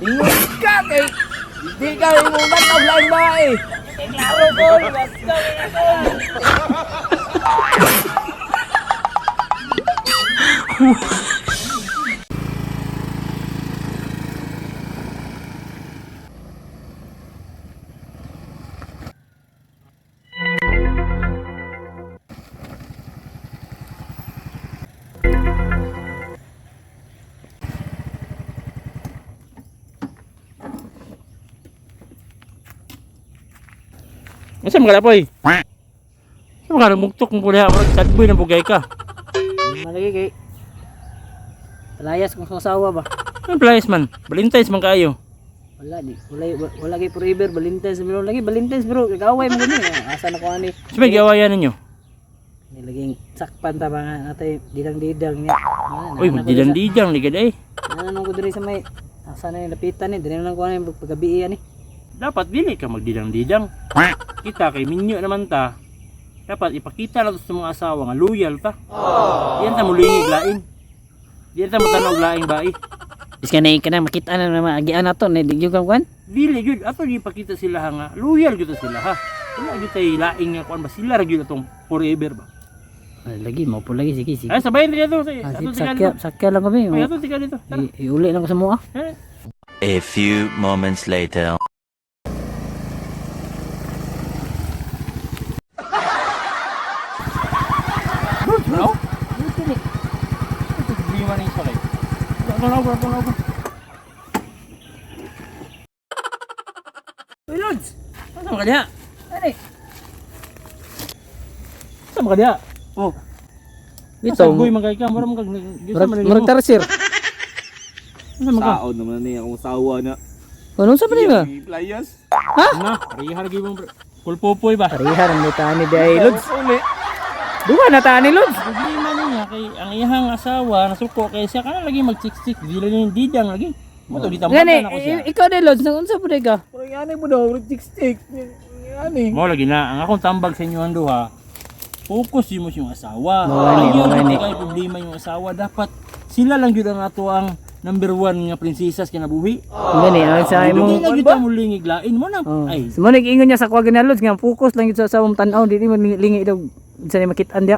Ingon ka kay di ka imong bantog lain ba eh. Klaro tol, let's go na tol. Asa mga lapoy? Sa mga namugtok mo pula, sadboy na bugay ka. Malagi kay layas kung sasawa ba. Ang playas man, Valentine's man kayo. Wala kay forever Valentine's bro lagi Valentine's bro kagaway mo gani asa na ko ani. Sabi gawayan ninyo. Nilaging sakpan ta ba nga natay didang-didang niya. Uy, magdidang-didang ligad eh. Ano ko diri sa may asa na yung lapitan ni diri lang ko ani paggabi ani. Dapat dili ka magdidang-didang. Kita kay minyo naman ta. Dapat ipakita na to sa mga asawa nga loyal ta. Diyan ta mulingig lain. Diyan ta magtanaw laing bai. Is kanay kana makita na naman agian nato na di gyud kan. Dili gyud ato di pakita sila nga loyal gyud sila ha. Wala gyud tay laing nga kuan ba sila ra gyud atong forever ba. Lagi mo po lagi sige sige. Ay sabayin dito sa ato tika dito. Sakya lang kami. Ay ato tika dito. Tara. Iuli lang ko sa mua. A few moments later. Bro? Lima na isa kayo. Ako. Uy, Lods! Saan ka diya? Ano eh? Saan ka diya? Oh. Ito. Sagoy magay ka. Murag tarsir. Saan ka? Saon naman niya akong sawa na. Ano sa pala nga? Playas. Na, parihar gyud mo. Pulpopoy ba? Parihar ang tani di ay Lods. Uli. Duha na tani Lods. Problema niya kay ang iyang asawa nasuko kay siya kana lagi magsiksik. Dili ni didang lagi. Mo to ditambatan Gani, ako siya. ikaw di Lods, nang unsa pud ka? Parang yan mo daw, stick. Yan Mo lagi na ang akong tambag sa inyo ang duha. Focus mo yung asawa. Mawani, Ayaw mawani. na kay problema yung asawa. Dapat sila lang gyud ang ato ang number 1 nga prinsesas kinabuhi. Gani, ang sa Dili imong na gyud ta mo lingig-lain mo na. Oh. Ay, Sumo nag-ingon niya sa kuwagan na Lods nga focus lang yun sa sawang tan-aw dili man lingi daw sa ni makitaan dia.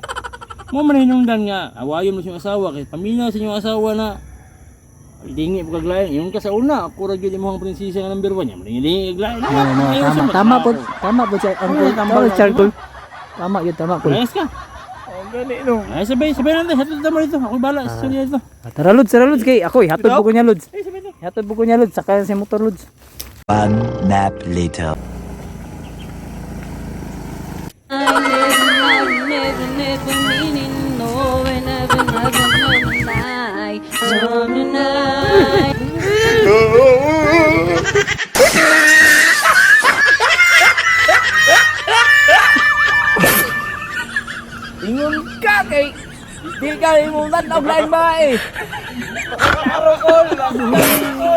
mo man hinungdan nga awayon mo yung asawa kay pamilya sa inyong asawa na lingi mo kaglain. Yung ka sa una, ako ra gyud imong prinsesa nga number 1 nya. Lingi kaglain. Tama po siya ang tama charcoal. Tama po. Ayos ka. Ang gani no. Ay sabay natin. Hatod mo dito. Ako bala sa sunod dito. Tara Lods kay ako hatod buko niya Lods. Ay sabay dito. Hatod buko niya Lods saka sa motor Lods. One nap later. Never meaning no and never lie. So tonight. Ingon ka kay di ka imong bantog lain ba eh. Klaro tol, let's go.